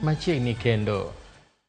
Machiegni kendo.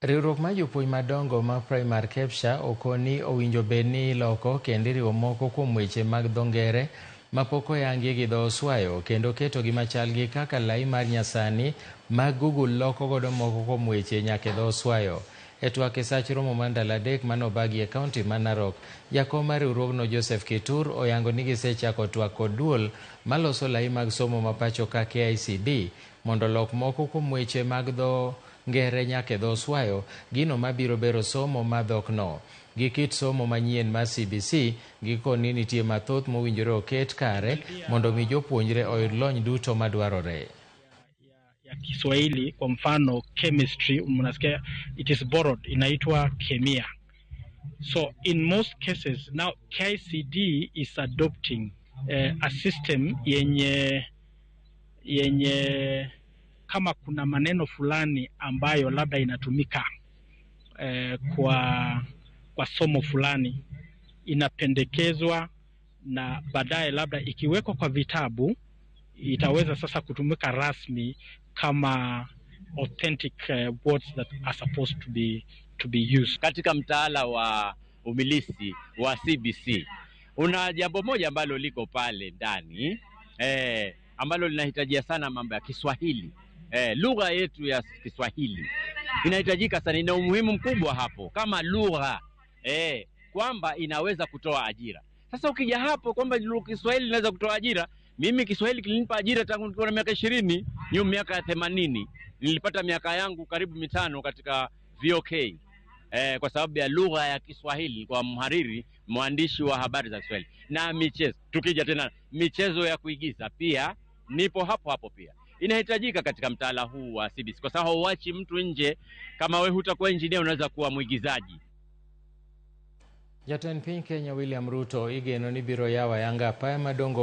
Riwruok mar jopuonj madongo ma Primary Kepsha okoni owinjo bed ni loko kendo riwo moko kuom weche mag dho ngere mapok oyangi gi dho oswayo kendo keto gi machal gi kaka lai mar nyasani mag Google loko godo moko kuom weche nyaka dho oswayo. E twak e sach romo mar ndalo adek manobagi e kaunti ma Narok, jakom mar riwruogno Joseph Kitur oyango ni gisechako twak kod duol maloso lai mag somo ma pacho ka KICD mondo lok moko kuom weche mag dho ngere nyaka dho oswayo, gino mabiro bero somo ma dhokno. Gi kit somo manyien mar CBC, gikoni nitie mathoth mowinjore oket kare mondo mi jopuonjre oyud lony duto madwarore. Ya Kiswahili kwa mfano chemistry, mnasikia it is borrowed, inaitwa kemia. So in most cases now KICD is adopting a system yenye kama kuna maneno fulani ambayo labda inatumika kwa somo fulani, inapendekezwa na baadaye labda ikiwekwa kwa vitabu itaweza sasa kutumika rasmi kama authentic words that are supposed to be used. Katika mtaala wa umilisi wa CBC una jambo moja ambalo liko pale ndani ambalo linahitajia sana mambo ya Kiswahili. Lugha yetu ya Kiswahili inahitajika sana, ina umuhimu mkubwa hapo kama lugha kwamba inaweza kutoa ajira. Sasa ukija hapo kwamba Kiswahili inaweza kutoa ajira, mimi Kiswahili kilinipa ajira tangu nilikuwa na miaka 20, nyuma miaka 80 nilipata miaka yangu karibu 5 katika VOK kwa sababu ya lugha ya Kiswahili, kwa mhariri, mwandishi wa habari za Kiswahili na michezo. Tukija tena michezo ya kuigiza pia nipo hapo pia. Inahitajika katika mtaala huu wa CBC kwa sababu huachi mtu nje. Kama wewe hutakuwa engineer unaweza kuwa mwigizaji. Jatend piny Kenya William Ruto igeno ni biro yawa yanga apaya madongo